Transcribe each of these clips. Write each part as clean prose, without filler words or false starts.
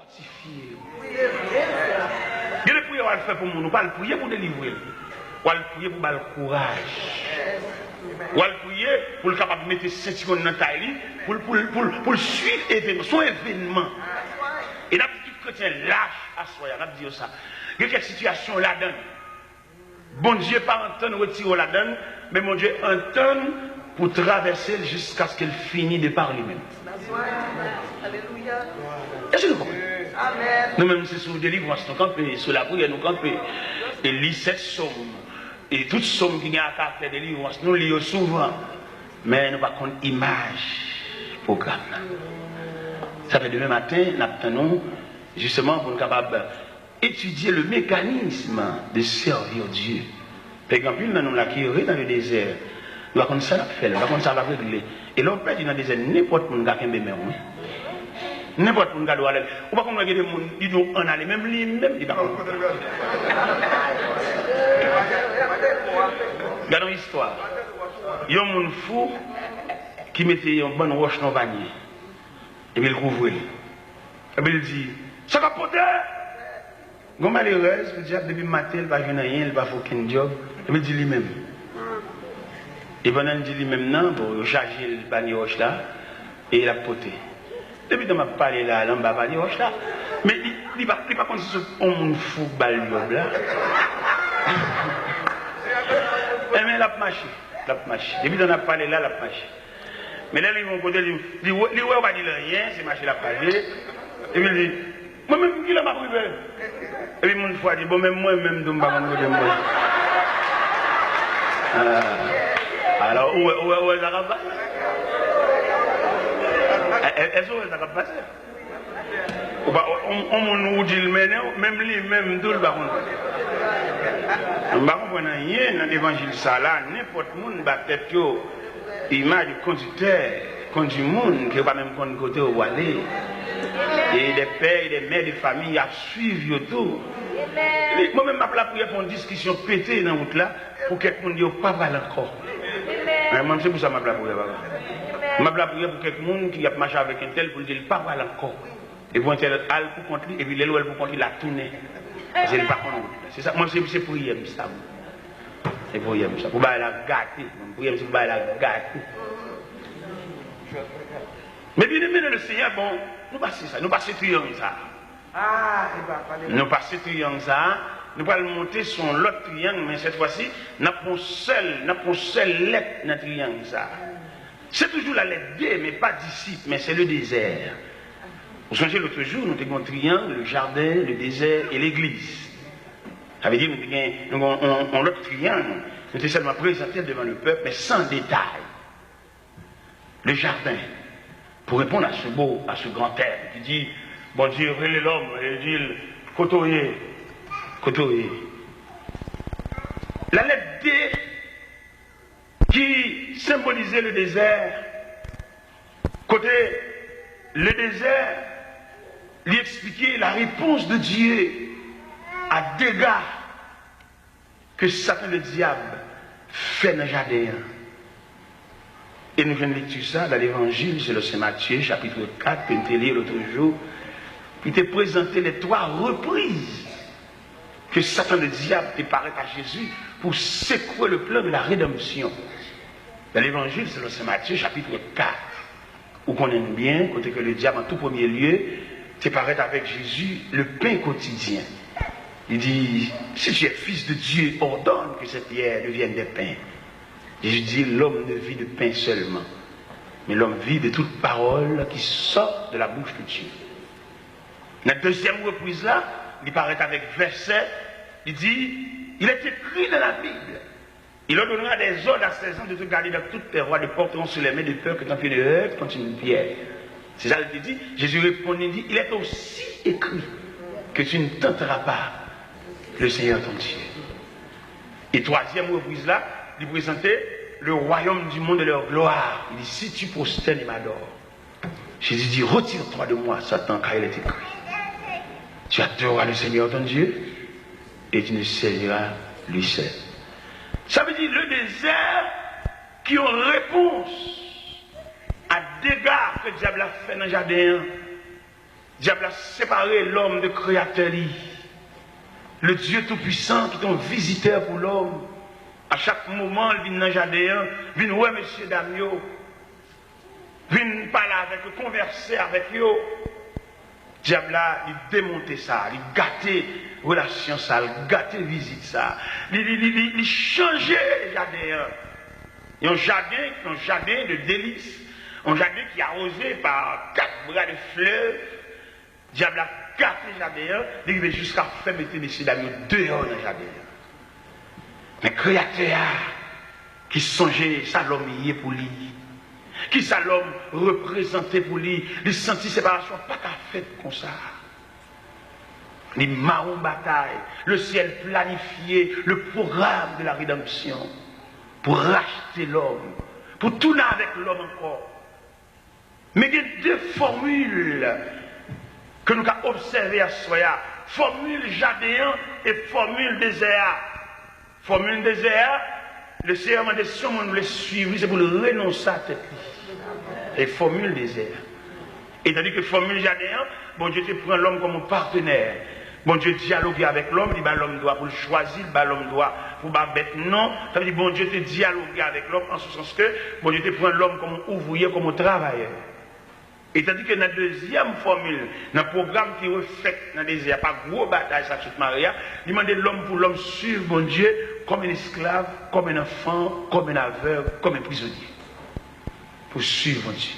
fortifier. Il y a des prières à faire pour nous, pas le prier pour délivrer, ou le prier pour le courage, ou le prier pour le capable de mettre ses ceinture dans la taille, pour suivre son événement. Et là, tout chrétien lâche à soi, on a dit ça. Il y a quelques situations là-dedans. Bon Dieu, pas entendre retirer là-dedans, mais mon Dieu entend pour traverser jusqu'à ce qu'elle finisse de par lui-même. Alléluia. Est-ce que vous comprenez? Amen. Nous-mêmes, c'est sur délivrance, nous campons, sur la prière, nous campons, et lit cette somme, et toute somme qui a à caractère de délivrance, nous lisons souvent, mais nous ne pas contre image, programme. Ça fait demain matin, nous attendons justement pour nous capables d'étudier le mécanisme de servir Dieu. Par exemple, nous nous l'acquérir dans le désert, nous allons ça faire, nous allons ça régler. Et l'on peut dire dans le désert, n'importe qui a un bébé. N'importe qui a un bébé. Ou pas qu'on a des gens qui disent on a les mêmes lignes, même ils ne sont pas. Regardons l'histoire. Il y a un monde fou qui mettait une bonne roche dans le panier. Et puis il couvre. Et puis il dit, ça va poter. Quand malheureuse, il dit, depuis le matin, il ne va pas rien, il ne va pas faire aucun job. Et puis il dit lui-même. Et pendant qu'il dit lui-même, non, pour charger le panier roche là, et il a poté. Depuis que je parlé là, il va parler roche là. Mais il ne va pas comme si on monde fou bal job là. Et mais il a marché. Depuis qu'on a parlé là, il a marché. Mais là, ils vont côté, il dit, on va dire rien, c'est marché la page. Et puis il dit, moi-même, qui l'a m'a privé. Et puis mon foi dit, bon, même moi-même, je ne vais pas me moi. Alors, où est-ce que ça va passer? Est-ce que ça va passer? On nous dit le même lui, même tout le baron. On ne comprend rien dans l'évangile ça là, n'importe qui va peut-être image du conducteur, conduit monde qui va même prendre côté où aller. Et des pères et des mères de famille à suivre tout. Moi-même, je prière pour une discussion pétée dans la route là, pour que quelqu'un ne dise pas mal encore. Moi, c'est pour ça que je prière. Je prière pour quelqu'un qui a marché avec un tel pour lui dire pas mal encore. Et pour un tel, al pour contre lui, et puis l'éloigne pour contre lui, la tourner. C'est pas contre. C'est ça, moi, c'est prière, ça. C'est prière, ça. Pour la gâter. Prière, c'est pour la gâter. Mais bien aimé le Seigneur, bon, nous passons ça, nous passons triangle ça. Nous passons triangle ça, nous allons monter sur l'autre triangle, mais cette fois-ci, nous avons seule lettre dans le triangle ça. C'est toujours la lettre D, mais pas disciple, mais c'est le désert. Vous songez l'autre jour, nous avons un triangle, le jardin, le désert et l'église. Ça veut dire que nous avons l'autre triangle, nous avons seulement présenté devant le peuple, mais sans détail. Le jardin. Pour répondre à ce grand terme qui dit, bon Dieu, relève l'homme, et dit, côtoyer. La lettre D, qui symbolisait le désert, côté le désert, lui expliquait la réponse de Dieu à dégâts que Satan le diable fait dans le jardin. Et nous venons de lire ça dans l'évangile, c'est le Saint Matthieu, chapitre 4, que nous avons lu l'autre jour, qui t'a présenté les 3 reprises que Satan le diable est paré à Jésus pour secouer le plan de la rédemption. Dans l'évangile, c'est le Saint Matthieu, chapitre 4, où on aime bien, côté que le diable, en tout premier lieu, t'est paré avec Jésus le pain quotidien. Il dit, si tu es fils de Dieu, ordonne que cette pierre devienne des pains. Jésus dit, l'homme ne vit de pain seulement, mais l'homme vit de toute parole qui sort de la bouche de Dieu. La deuxième reprise là, il paraît avec verset, il dit, il est écrit dans la Bible, il ordonnera des ordres à ses gens de te garder dans toutes tes rois, de porteront sur les mains de peur que ton pied de heurte contre une pierre. C'est ça qu'il dit. Jésus répond, il dit, il est aussi écrit que tu ne tenteras pas le Seigneur ton Dieu. Et troisième reprise là, il présentait le royaume du monde de leur gloire. Il dit, si tu prosternes et m'adores, Jésus dit, retire-toi de moi, Satan, car il est écrit. Tu adoreras le Seigneur ton Dieu et tu ne serviras lui seul. Ça veut dire le désert qui ont réponse à dégâts que le diable a fait dans le jardin. Diable a séparé l'homme de créateur. Le Dieu Tout-Puissant qui est un visiteur pour l'homme. À chaque moment, il vient dans le jardin, il vient voir monsieur Damio, il vient parler avec eux, converser avec eux. Diable a démonté ça, il gâté relation ça, il gâté visite ça, il changeait le jardin. Il y a un jardin de délices, un jardin qui est arrosé par 4 bras de fleuves. Diable a gâté le jardin, il va jusqu'à faire mettre M. Damio dehors dans le jardin. Mais créateur qui songeait ça l'homme y est pour lui, qui ça l'homme représenté pour lui, il sentit séparation pas qu'à fait comme ça. Les marrons bataille, le ciel planifié, le programme de la rédemption pour racheter l'homme, pour tourner avec l'homme encore. Mais il y a 2 formules que nous avons observées à soi, formule jardin et formule désert. Formule désert, le Seigneur m'a dit si on le suivre, c'est pour le renoncer à tête. Et formule désert. Et tandis que formule jardin, bon Dieu te prend l'homme comme un partenaire. Bon Dieu dialogue avec l'homme, il dit l'homme doit pour le choisir, l'homme doit pour pas bête non. Ça veut dire bon Dieu te dialogue avec l'homme en ce sens que bon Dieu te prend l'homme comme un ouvrier, comme un travailleur. Et tandis que dans la deuxième formule, dans le programme qui reflète dans le désert, pas gros bataille, ça toute Maria, il demande l'homme pour l'homme suivre mon Dieu comme un esclave, comme un enfant, comme un aveugle, comme un prisonnier. Pour suivre mon Dieu.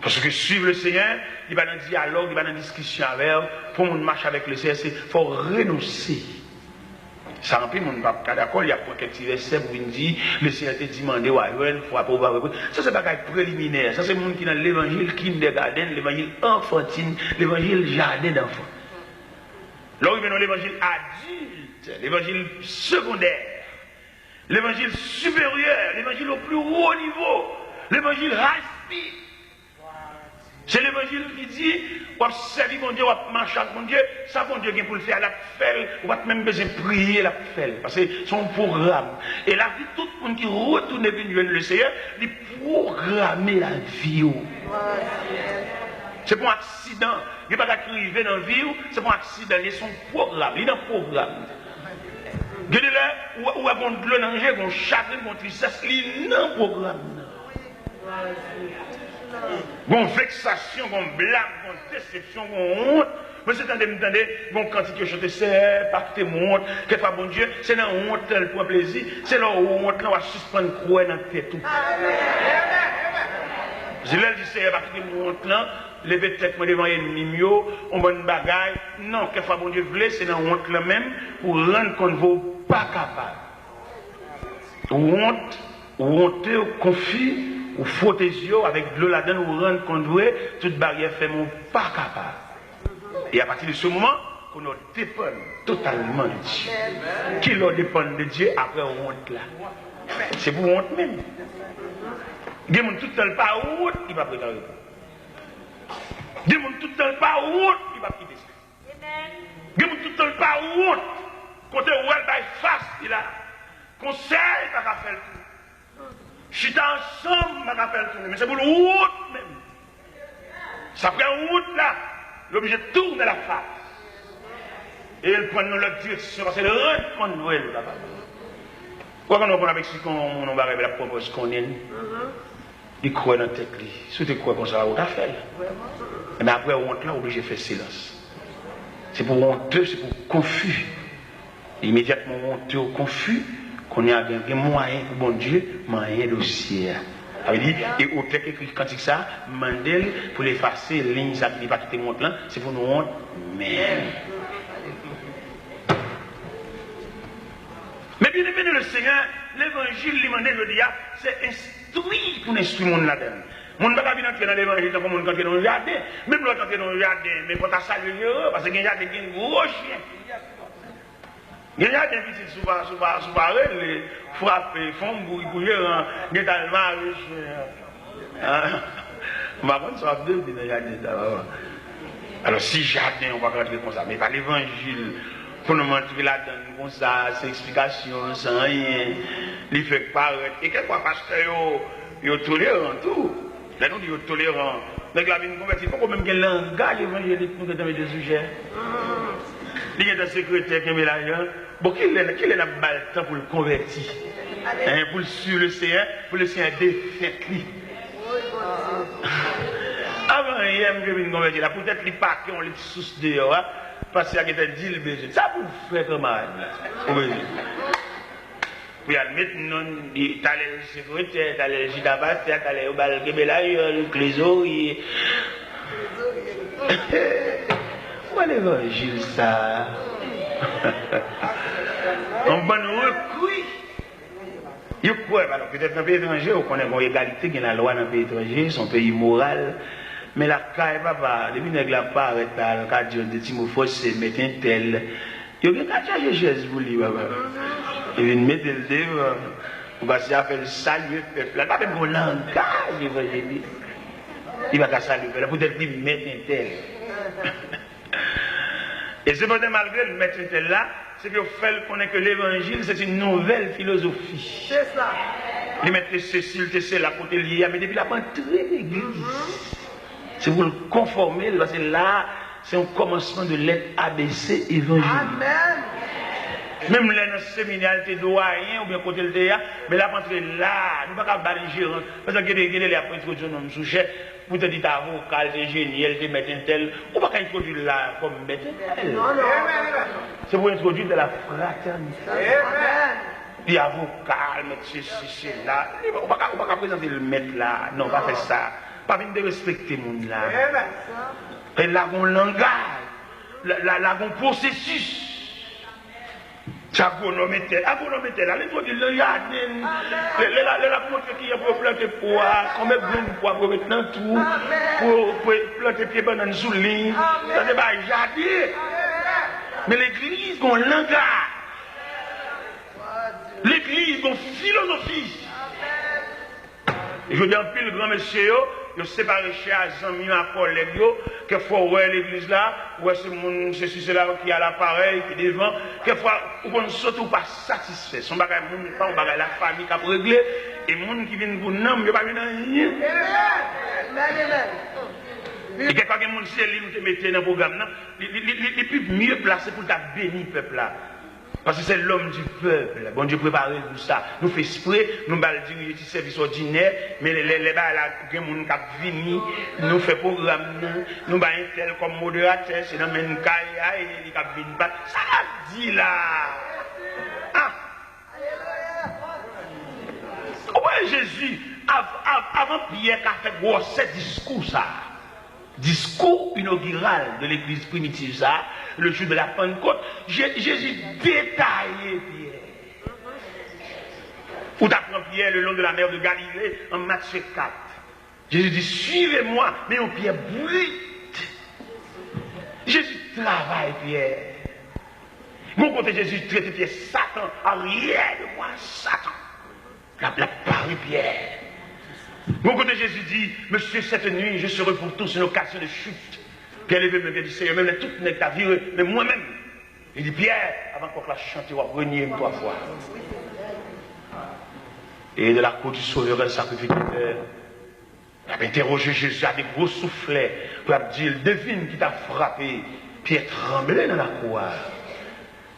Parce que suivre le Seigneur, il va dans le dialogue, il va dans la discussion avec, pour qu'on marche avec le Seigneur, il faut renoncer. Ça remplit mon papa, d'accord, il y a pour quelques versets pour dire, le Seigneur te demandé, ouais, faut pouvoir. Ça, c'est pas un préliminaire. Ça, c'est le monde qui est dans l'évangile kindergarten, l'évangile enfantine, l'évangile jardin d'enfants. Là, il vient dans l'évangile adulte, l'évangile secondaire, l'évangile supérieur, l'évangile au plus haut niveau, l'évangile high-speed. C'est l'évangile qui dit, on va servir mon Dieu, on va marcher avec mon Dieu, ça mon Dieu qui pour le faire, la faire, on va même besoin de prier, la faire, parce que c'est son programme. Et la vie, tout le monde qui retourne et vient le Seigneur, il programmer la vie. C'est pour un accident, il n'y a pas d'arriver dans la vie, c'est pour un accident, il y a son programme, il y a un programme. Regardez là, où a bon de danger, bon chagrin, bon tristesse, il y a un programme. Bon vexation, bon blâme, bon déception, bon honte. Mais c'est attendez, bon quantité de choses, c'est pas que t'es mon honte, que toi bon Dieu, c'est dans honte elle prend plaisir, c'est là où honte là on va suspendre croix dans la tête tout. Je l'ai dit c'est pas que t'es mon honte là, lever tête moi devant ennemi yo, on bonne bagaille. Non, que fois bon Dieu voulait, c'est dans honte là même pour rendre qu'on ne vaut pas capable. Honte, honteux, confus. Ou faut tes yeux avec de l'eau là-dedans, ou rendre qu'on doit, toute barrière fait mon pas capable. Et à partir de ce moment, qu'on dépend totalement de Dieu. Qui leur dépend de Dieu après honte là. C'est pour honte même. Il y a tout le temps pas honte, il va préparer. Il y a tout le temps pas honte, il va quitter ça. Il y a tout le temps pas honte, quand on va face, il a conseil, il va faire tout. Je suis ensemble, je m'appelle tout, mais c'est pour le route même. Ça prend une route là, l'objet de tourner la face. Et il prend notre direction, c'est le rendre compte de elle là-bas. Pourquoi on a avec ce qu'on va la propose qu'on est, il croit dans la tête, si tu crois qu'on ça, on a fait. Mais après, on est là, obligé de faire silence. C'est pour honteux, c'est pour confus. Immédiatement, honteux, confus. Qu'on a un moyen pour bon Dieu, moyen dossier. Ça veut dire, et au fait écrit quand il ça, Mandel pour effacer les lignes qui ne pas quitter le monde là, c'est pour nous honte même. Mais bien aimé le Seigneur, l'évangile, c'est instruit pour instruire le monde là-dedans. Le monde ne va pas entrer dans l'évangile comme le monde entrer dans le jardin. Même l'autre entrer dans le jardin, mais quand tu as salué, parce qu'il y a un jardin qui est un gros chien. Il y a des petits souvent, les frappent, font bouillir, il y a dans le mariage. On va prendre ça deux, alors si jardin, on va rentrer comme ça, mais pas l'évangile, pour nous montrer là-dedans, comme ça, sans explication, sans rien, il fait paraître. Et quelquefois, parce que ils sont tolérants, tout. Là, nous, ils sont tolérants Donc la vie nous convertit. Il faut même qu'il y ait un langage évangélique nous qui des sujets. Il y a un secrétaire qui met l'argent. Bon, qu'il est là le temps pour le convertir. Pour le sur le CN, pour le CN défait lui. Avant hier, je me convertir là, peut-être les paquets ont les sous dehors, parce qu'il y a des deals besoin. Ça pour faire comment? Oui. Puis à mettre non, t'as les secrétaires, t'as les gidabataires, t'as les balguebelaïeux, les oreilles. Où l'évangile ça? On va nous recourir. Il peut alors peut-être dans le pays étranger, on connaît l'égalité qui est la loi dans le pays étranger, son pays moral. Mais la caille papa, depuis que la part arrête le cadre de Timophos, c'est mettre un tel. Il y a un charger Jésus pour lui, papa. Il vient mettre le devant. On va se faire saluer le peuple. Là, même mon langage évangélique. Il va saluer le peuple. Peut-être qu'il met un tel. Et c'est peut-être malgré le mettre un tel là, c'est qu'il fait connaître que l'évangile, c'est une nouvelle philosophie. C'est ça. Il met Cécile, c'est la côté lié, mais depuis la rentrée de l'église. C'est pour le conformer, parce que là, c'est un commencement de l'être ABC évangélique. Amen. Même là, dans le séminaire, tu doyen ou bien côté le théâtre, mais là, rentrer là, nous ne pouvons pas battre les gérants. Parce que les après introduire un homme sujet, pour te dire avocat, c'est génial, tu mets un tel, ou pas introduire là comme mettre un tel. C'est pour introduire de la fraternité. Puis avocat, mettre ceci, là. On ne peut pas présenter le maître là. Non, pas faire ça. Pas venir de respecter le monde là. Et là, on langage, là, on processus. Agronomètre, là, les produits, le jardin, la plante qui est pour planter pois, combien de pois pour mettre dans tout, pour planter pieds bananes sous ligne, ça c'est pas jardin. Mais l'église, on langage. L'église, on philosophie. Et je dis en pile, grand monsieur, je sépare chez Azami, ma collègue, que faut voir l'église là, ouais, c'est mon, c'est là qui a l'appareil, qui est devant, quelquefois, on ne surtout pas satisfait. Son bagage, pas un bagage, la famille qui a réglé, et les gens qui viennent pour nous, ils ne pas venir rien. Et quelquefois, les gens qui te mettent dans le programme, les plus mieux placés pour ta bénir le peuple là. Parce que c'est l'homme du peuple. Bon Dieu prépare tout ça. Nous faisons exprès, nous allons diriger des services ordinaires, mais les gens qui viennent, nous faisons programme, nous allons un tel comme modérateur, c'est dans le même cas, et ils viennent pas. Ça dit là. Ah. Ouais, Jésus, avant Pierre qui a fait gros ce discours, ça. Discours inaugural de l'église primitive, ça, le jour de la Pentecôte, Jésus détaillé Pierre. Où t'apprends Pierre le long de la mer de Galilée en Matthieu 4. Jésus dit, suivez-moi, mais au Pierre brute. Jésus travaille Pierre. Mon côté Jésus traite Pierre, Satan, arrière de moi, Satan. La parole Pierre. Mon côté Jésus dit, monsieur, cette nuit, je serai pour tous une occasion de chute. Pierre levé me dit, Seigneur, même toute n'est ta virée, mais moi-même. Il dit, Pierre, avant qu'on la chante, tu vas renier 3 fois. Et de la cour du sauveur et sacrificateur, il a interrogé Jésus à des gros soufflets, pour dire, devine qui t'a frappé. Pierre tremblait dans la cour.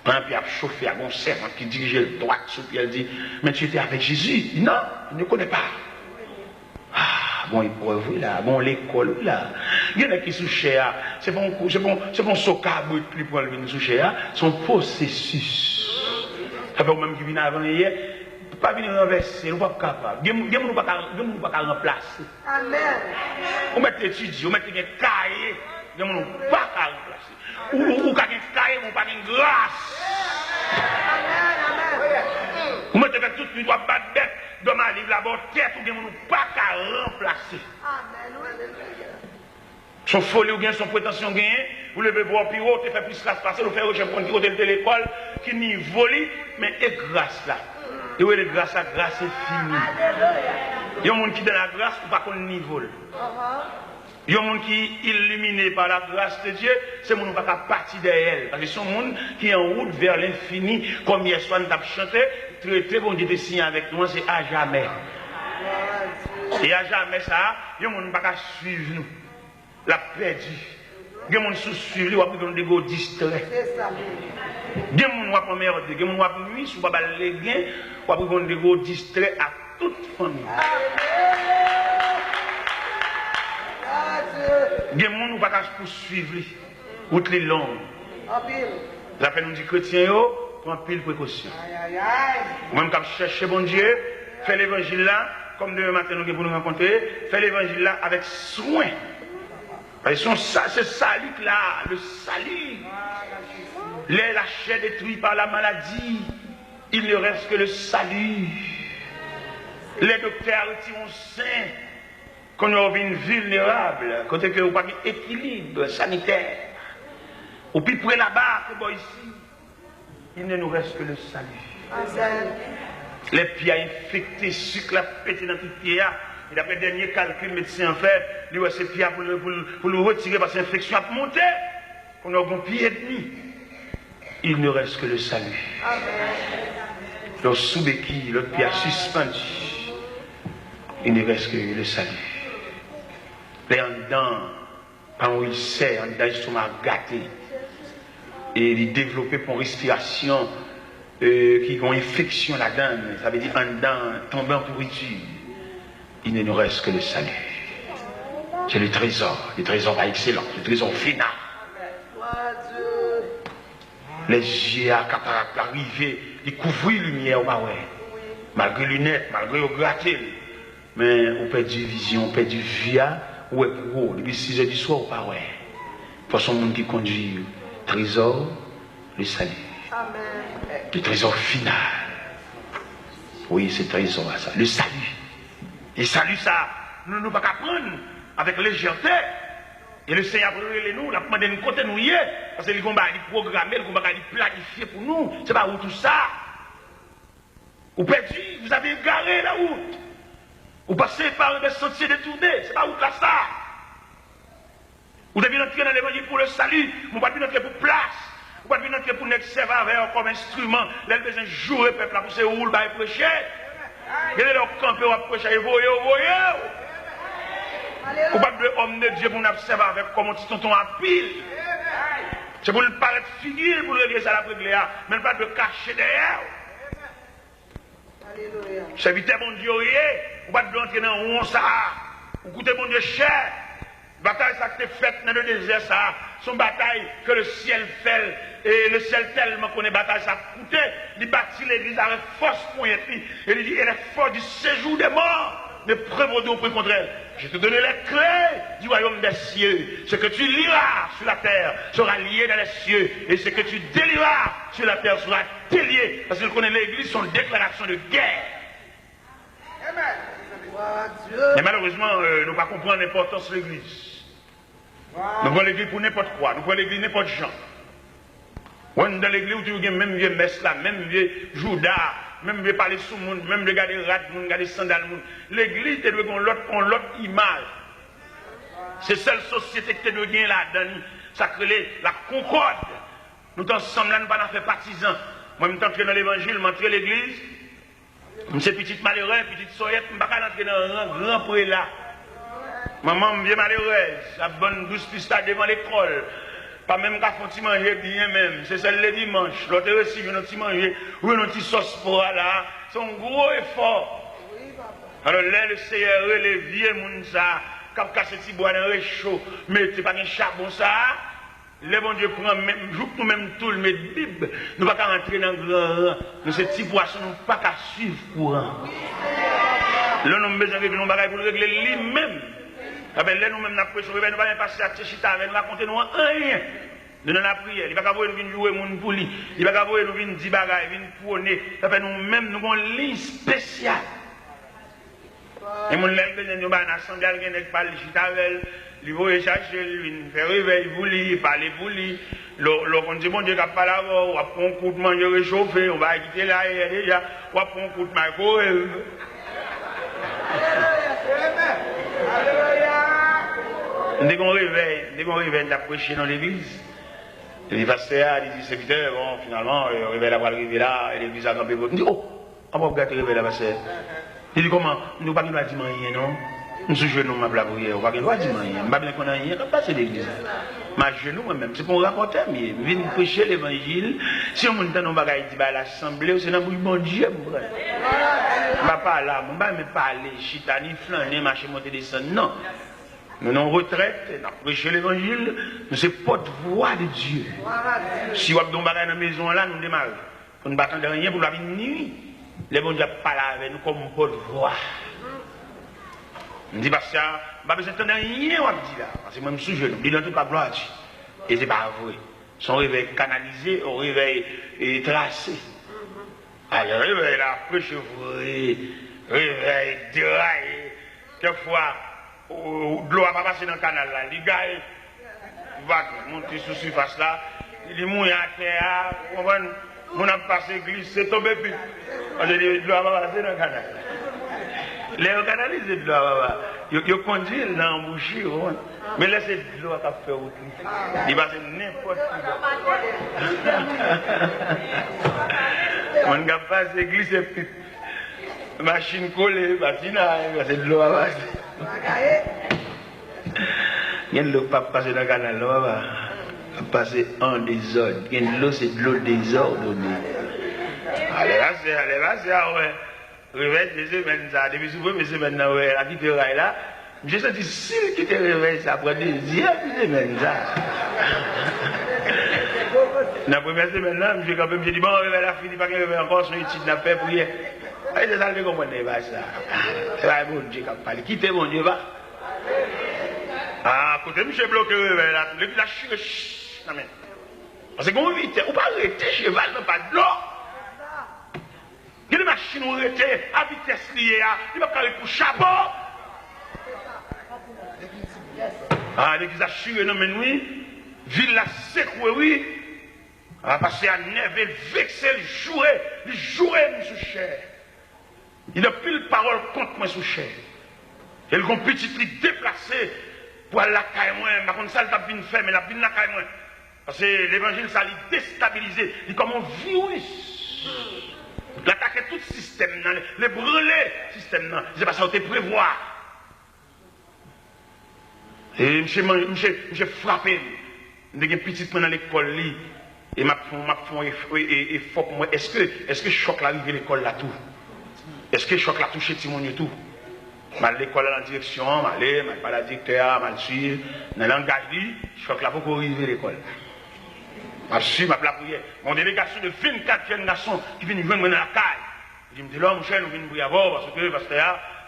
Quand Pierre a chauffé à mon servant qui dirigeait le droit sur Pierre, il dit, mais tu étais avec Jésus? Il dit, non, je ne connais pas. Ah, bon, il pourrait là, bon, l'école là. Il y en a qui sont chers, c'est bon, socable plus pour venir sous cher, son processus. Ça fait même qui vient avant hier, pas venir renverser, nous ne sommes pas capables. Nous ne sommes pas remplacer. Amen. On met l'étudiant, on met les cahiers, nous ne sommes pas remplacer. Ou quand un cahier, on n'a pas de grâce. Vous mettez toute une doit battre bête dans ma livre là-bas, tête ou bien nous pas qu'à remplacer. Son folie ou bien son prétention gagnée, vous levez voir piro, tu fais plus classe passer, vous faites recherche pour une de l'école qui n'y vole, mais est grâce là. Et où est grâce à grâce est finie. Il y a un monde qui est dans la grâce ou pas qu'on n'y vole. Il y a un monde qui est illuminé par la grâce de Dieu, c'est un monde qui va partir d'elle. Parce que c'est un monde qui est en route vers l'infini, comme hier soir nous avons chanté, très bon Dieu te signe avec nous, c'est à jamais. Et à jamais ça, il y a un monde qui va suivre nous. la perdu. Il y a des gens qui sont suivis, des gens qui distraits. Il y a des gens qui sont merdés, il y a des gens qui sont pas les gains, des gens qui distraits à toute famille. Il y a des gens qui ne peuvent pas poursuivre, outre les longues. Ça fait nous dire chrétiens, prends pile précaution. Même quand je cherche bon Dieu, fais l'évangile là, comme demain matin nous pour nous rencontrer, fais l'évangile là avec soin. Parce que c'est salut là, le salut. La chair détruite par la maladie, il ne reste que le salut. Les docteurs retirent saint, qu'on a une vulnérable, côté que vous n'avez pas d'équilibre sanitaire. Ou puis près là-bas, que bon ici, il ne nous reste que le salut. Les pieds infectés, sucre la pété dans tout pied. Et d'après le dernier calcul, le médecin en fait, lui, c'est pieds pour le retirer parce que l'infection a monté. On a un pied et demi. Il ne reste que le salut. Le sous-béquille, l'autre pied suspendu. Il ne reste que le salut. Les en dedans, quand il sait, en dedans, ils sont gâtés. Et il développé pour respiration qui ont infection là-dedans. Ça veut dire en dedans, tombant en pourriture. Il ne nous reste que le salut. C'est le trésor par excellence, le trésor final. Les yeux à cataracte arriver, ils couvrent la lumière au marais. Malgré les lunettes, malgré le gratter. Mais on perd du vision, on perd du via, ou est pour depuis 6 heures du soir, ou pas ouais. Pour son monde qui conduit, trésor, le salut. Amen. Le trésor final. Oui, c'est le trésor à ça. Le salut. Et salut ça, nous ne pouvons pas prendre avec légèreté. Et le Seigneur a nous, il a demandé de nous côté nous y est. Parce que le combat est programmé, le combat est planifié pour nous. C'est pas où tout ça. Vous perdu, vous avez égaré la route. Vous passez par des sentiers détournés. C'est pas où là ça. Vous devez entrer dans l'évangile pour le salut. Vous ne pouvez pas entrer pour place. Vous ne pouvez pas entrer pour nous servir comme instrument. Là, vous besoin de jouer le peuple pour se rouler, pour prêcher. Vous allez leur camper, pour prêcher, vous voyez. Vous ne pouvez pas être homme de Dieu pour nous observer avec comme un petit tonton à pile. C'est pour ne pas être figure pour régler ça à la prégléa, mais pas de cacher derrière. Serviteur mon Dieu, vous ne pouvez pas entrer dans un ça. Vous coûtez mon Dieu cher. Bataille ça qui est faite dans le désert, ça, son bataille que le ciel fait, et le ciel tellement qu'on est bataille, ça coûte, il bâtit l'église avec force pour y être, et il dit, elle est force du séjour des morts, ne prévaudons plus contre elle. Je te donne les clés du royaume des cieux. Ce que tu liras sur la terre sera lié dans les cieux, et ce que tu délieras sur la terre sera délié, parce qu'il connaît l'église, son déclaration de guerre. Mais malheureusement, nous ne pas comprendre l'importance de l'église. Nous voyons l'église pour n'importe quoi, nous voyons l'église n'importe gens. Dans l'église où tu as même vieux messe là, même vieux Judas, même vieux parler sous le monde, même regarder rat, regarder sandal. L'église, tu dois avoir l'autre image. C'est celle société que tu dois gagner là-dedans. Ça crée la concorde. Nous ensemble là, nous ne pas faire partisans. Moi, je suis entré dans l'évangile, je suis entré dans l'église. Je suis petite malheureuse, petite soyette, je ne peux pas entrer dans un grand prélat. Maman bien malheureuse, la bonne douce pista devant l'école. Pas même qu'à faire manger bien même. C'est celle le dimanche. L'autre aussi, un petit manger, ou un petit sauce pour là. C'est un gros effort. Alors là, le Seigneur, les vieux moun ça, quand casse petit bois dans le chaud, mais c'est pas un charbon ça. Le bon Dieu prend même, joue nous même tout le mettre Bible. Nous ne pouvons pas rentrer dans le grand rang. Nous, ces petits poissons, nous ne pouvons pas suivre courant. Là, nous avons besoin de régler nos bagages pour le régler lui-même. Là, nous-mêmes, nous avons nous ne pouvons pas passer à Tchita avec nous, raconter nous rien. Nous avons la prière. Il ne va pas voir nous jouer mon pour lui. Il ne va pas voir nous venir dire bagages, venir prôner. Ça fait nous-mêmes, nous avons une ligne spéciale. Et mon lèvre, nous avons une assemblée qui parle de Chita avec il va chercher, il fait réveil, il parler pour lui. On dit, bon Dieu, il n'a pas la voix, on va prendre un coup de manger réchauffé, on va quitter là, déjà, on va prendre un coup de microwave. Dès qu'on réveille, on a prêché dans l'église. Le pasteur dit, serviteur, bon, finalement, le réveil va arriver là, et l'église a campé. Il dit, oh, on va regarder le réveil là, pasteur. Il dit, comment? Nous ne pouvons pas dire rien, non? Je suis genou, je suis prière. Je ne sais pas dire rien. Je ne sais pas bien qu'on a rien. Je ne passe l'église. Je genou moi-même. C'est pour rapporter. Je viens prêcher l'évangile. Si on entend nos bagages à l'assemblée, c'est dans le bon Dieu. Je ne vais pas là. Je ne vais pas parler, chitani, flâner, marcher, monter, descendre. Non. Nous sommes en retraite. Nous prêchons l'évangile. Nous sommes porte-voix de Dieu. Si vous avez des bagages dans la maison là, nous démarrons. Nous ne battons de rien pour la vie de nuit. Les bons Dieu parlent avec nous comme porte-voix. Je dis parce que je n'ai pas besoin de rien là. Parce que moi je suis jeune, je dis dans toute la gloire. Et ce n'est pas vrai. Son réveil canalisé, au réveil tracé. Alors, réveil là, pré-chevré, réveil déraillé. Quelquefois, de l'eau va passer dans le canal là. Les gars, il va monter sur la surface là. Il mouille à terre, on a passé glissé, tombé plus. Parce que l'eau va passer dans le canal. Les canalisés de l'eau, ils conduisent dans le boucher, mais laissez de l'eau à faire autre. Il va faire n'importe quoi. On n'a pas passé glisser plus. Machine collée, batina, c'est de l'eau à passer. Il y a de l'eau pas passer dans le canal, l'eau va passer en désordre. Il y a de l'eau, c'est de l'eau désordonnée. Allez, vas-y, ouais. Réveil des semaines, ça. Depuis souvent, mes semaines, la qui te raille là, j'ai senti s'il qui te réveille, ça prend des semaines, ça. La première semaine là, j'ai dit, bon, réveil la fini, pas qu'elle réveille encore, son étude n'a pas prié. C'est ça que je comprends pas ça. C'est pas bon Dieu qui a parlé. Quittez mon Dieu, va. Ah, côté, je bloqué réveil là, le la chute, parce que quand on vite, on pas arrêter cheval, non pas de l'eau. Il y a des machines qui ont été à vitesse liée, il va faire pour chapeau. Ah, l'église a churé, non, mais oui, ville la secoué, oui. On va passer à neuf, il vexé, il jouait, sous cher. Il a plus de parole contre moi sous cher. Il a un petit truc déplacé pour aller à la caille, moi, par contre, ça, il a bien fait, mais il a bien la caille, moi. Parce que l'évangile, ça l'a déstabilisé, il est comme un virus. L'attaquer tout le système, les brûler le système, c'est pas ça que tu prévois. Et je frappé, je suis un petit peu dans l'école, et m'a fait effort pour moi. Est-ce que choc là arrive à l'école là tout? Est-ce que choc là touché Timon et tout? Je vais l'école dans la direction, je vais pas la directeur, je vais suivre, dans le langage, choc là pour arriver à l'école. Je suis ma prière. Mon délégation de 24 jeunes garçons qui viennent joindre dans la caille. Je me dis, là, mon cher, nous venons prier avant parce que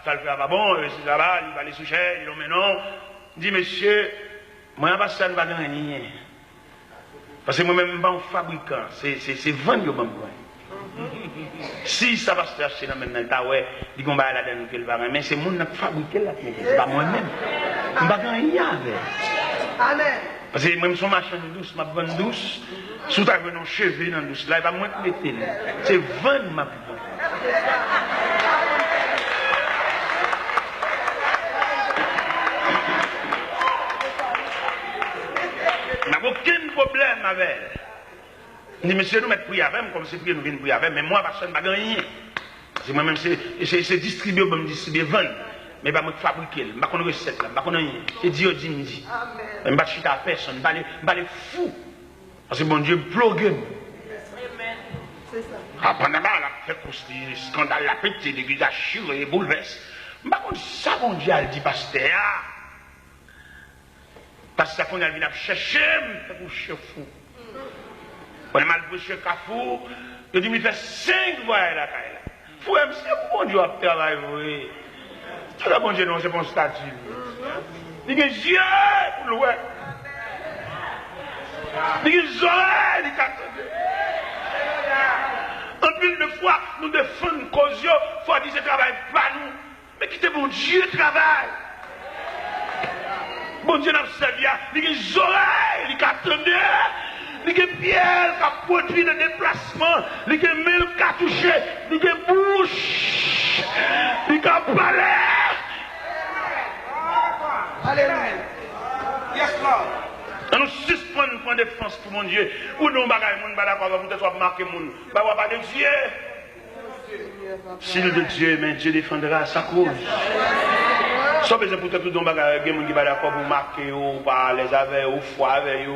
ça le fait pas bon, c'est ça va, il va aller sous cher, il dit, mais non. Je dis, monsieur, moi, ça ne va pas gagner. Parce que moi-même, je suis un fabricant, c'est vendre que je vais. Si ça va se acheter dans le temps, il va aller là-dedans, il va mais c'est moi qui fabrique là, c'est pas moi-même. Je ne vais pas gagner avec. Amen. Parce que même son machin de douce, ma bonne douce, sous ta venue cheveux dans douce, là, il va moins te mettre. C'est vendre ma bonne. Il n'y a aucun problème avec elle. Je dis, monsieur, nous mettons prier avec elle, comme c'est prier, nous venons prier avec elle, mais moi, personne ne va gagner. Parce que moi-même, c'est distribuer, je me distribuer, vendre. Mais je ne vais pas fabriquer, je ne vais pas recette, je ne vais pas rien. C'est Dieu dit, me dit. Je ne vais pas chuter à personne, je ne vais pas aller fou. Parce que mon Dieu blogue. C'est ça. Après, on a fait un scandale, la petite, l'église a churé, bouleverse. Je ne vais pas ça, mon Dieu, elle dit, pasteur. Parce que qu'on a venu chercher, je suis fou. On a mal prêché Kafou, je dis, il fait 5 voix la caille. Fou, c'est mon Dieu a travaillé. C'est là, bon Dieu, non, c'est mon statut. Il dit, Dieu, pour le ouais. Il dit, Zoé, il dit, en pile de fois, nous défendons cause, il faut dire que ce travail pas nous. Mais quittez mon Dieu, travail. Bon Dieu, n'a pas servi. Il dit, Zoé, il dit, attendez. Il y a Pierre qui a produit le déplacement, il y a mail qui a touché, il y a bouche, il y a parlé. Alléluia. Yes, Lord. On nous suspend pour défense pour mon Dieu. Ou nous bagaille mon balakwa pour peut-être marquer mon. Bah pas de Dieu. S'il de Dieu, mais Dieu défendra sa cause. Sauf que pour tout le monde, il y a des gens qui sont d'accord pour marquer, ou par les avec, ou foi avec,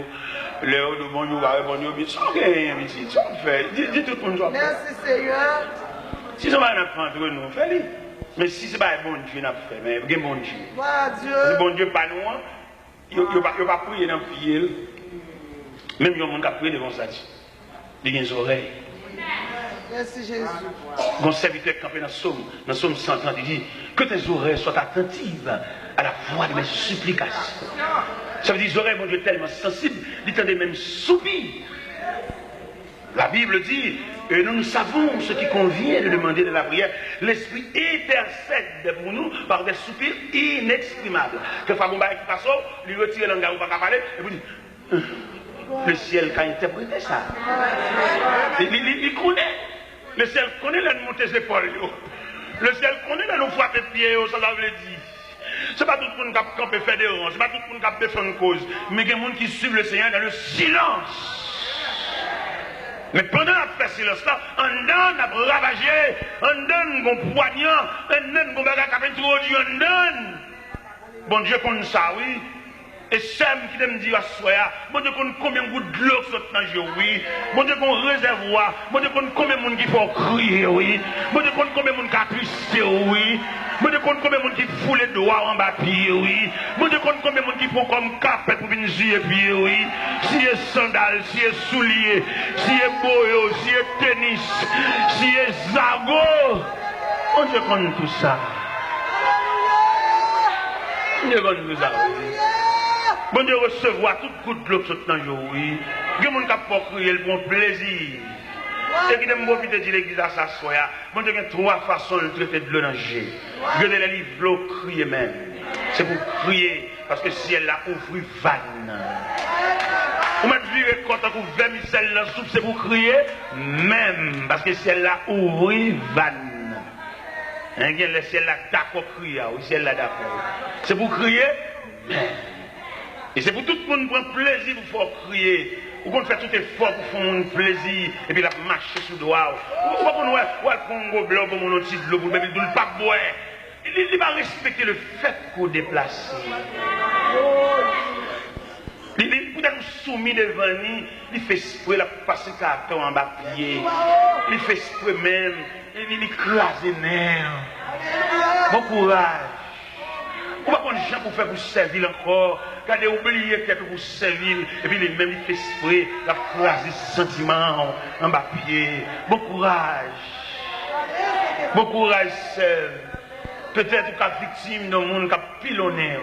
les hauts de bon, ou bon, ou sans rien, ici. Ça fait. Dis tout le monde. Merci Seigneur. Si ça va nous prendre, nous fais-le. Mais si ce n'est pas bon Dieu, nous fait. Mais il y a bon Dieu. Dieu. Bon Dieu, pas nous. Il ne va pas prier dans le pied. Même il y a des gens qui prient devant ça. Il y a des oreilles. Merci Jésus. Mon serviteur campé dans le psaume 130, il dit que tes oreilles soient attentives à la voix de mes supplications. Ça veut dire que les oreilles, mon Dieu, tellement sensibles, ils entendent même soupirs. La Bible dit, et nous savons ce qui convient de demander de la prière. L'Esprit intercède pour nous par des soupirs inexprimables. Que Fagomba qui passe, lui retire le langage, pas parler, et vous dites, le ciel a interprété ça. Il connaît. Le ciel connaît la montée des épaules. Le ciel connaît la nous frapper pieds, ça veut dire. Ce n'est pas tout le monde qui peut faire des rangs, ce n'est pas tout le monde qui peut faire une cause. Mais il y a des gens qui suivent le Seigneur dans le silence. Mais pendant la fait silence là, on donne à ravager, on donne un poignant, on donne un bagage qui a fait trop dur, on donne. Bon Dieu compte ça, oui. Et Sam qui me dit à soi, bon Dieu compte combien de gouttes de l'eau sont dans le jeu, oui. Bon Dieu compte réservoir, bon Dieu compte combien de monde qui faut crier, oui. Bon Dieu compte combien de monde qui a puissé, oui. Bon Dieu compte combien de monde qui fout les doigts en bas pied, oui. Bon Dieu compte combien de monde qui font comme capet pour venir jouer pied, oui. Si est sandales, si est souliers, si est boyo, si est tennis, si est zago. Bon Dieu compte tout ça. Bon Dieu compte tout ça, oui. Bon Dieu recevoir toute goutte de l'eau dans le jour, oui. Il y a des gens qui ont crié le bon plaisir. Et qui aiment profiter de l'église à s'asseoir. Bon Dieu, il y a trois façons de traiter de l'eau dans le jeu. Il y a des livres, l'eau crier même. C'est pour crier, parce que si elle a ouvert vanne. Vous m'avez vu quand on vermicelle dans la soupe, c'est pour crier même. Parce que si elle a ouvert vanne. Si elle a d'accord crier, oui, si elle a d'accord. C'est pour crier même. Et c'est pour tout le monde prendre plaisir pour faire crier. Ou qu'on fait tout effort pour faire un plaisir. Et puis la marcher sous le doigt. Ou qu'on prend un gros blanc pour mon petit de l'eau pour ne pas boire. Il va respecter le fait qu'on déplace. Il peut être soumis devant lui. Il fait esprit, il passe le carton en bas pied. Il fait esprit même. Il écrase les nerfs. Bon courage. On va prendre des gens pour faire pour servir encore. Regardez, oubliez peut-être pour servir. Et puis, les mêmes, il fait esprit, la phrase des sentiments en bas pied. Bon courage. Bon courage, seul. Peut-être qu'à victime d'un monde qui a pilonné.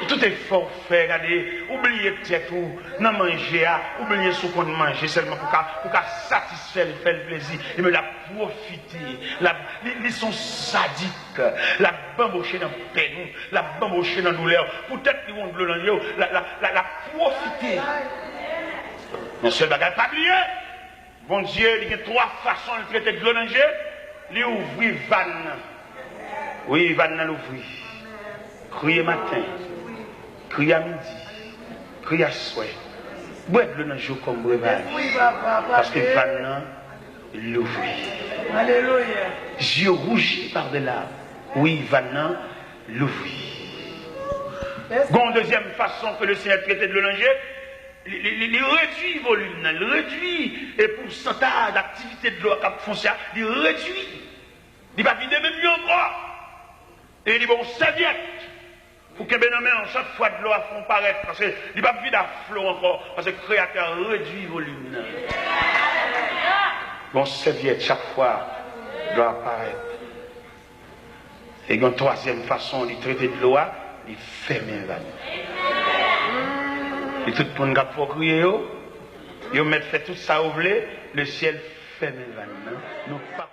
Tout est fort fait, regardez. Oubliez peut-être où, non manger, oubliez ce qu'on mange seulement pour satisfaire, faire le plaisir. Et me la profiter. Ils sont sadiques. La bambocher dans le peine, la bambocher dans la douleur. Peut-être qu'ils vont de l'eau dans la profiter. Mais ce bagage pas oublié. Bon Dieu, il y a trois façons de traiter de l'eau dans le jeu. Il ouvre vanne. Oui, vanne l'ouvrir. Crier matin. Crier à midi, crier à soir. Boire de l'eau dans le jour comme breuvage. Parce que maintenant, l'ouvrir. Alléluia. Yeux rougis par de là. Oui, maintenant, l'ouvrir. Bon, deuxième façon que le Seigneur traite de l'eau dans le jeu, il réduit le volume, il réduit le pourcentage d'activité de l'eau à Cap Foncière, il réduit. Il va vider même mieux encore. Et il dit, bon, serviette. Pour que Benamé, chaque fois de l'eau à fond paraître, parce qu'il n'y a pas vide à flot encore, parce que le Créateur réduit le volume. Bon, serviette, chaque fois, doit apparaître. Et une troisième façon de traiter de l'eau, il ferme les vannes. Et tout le monde qui a procréé, il met fait tout ça au blé, le ciel ferme les vannes. Non, pas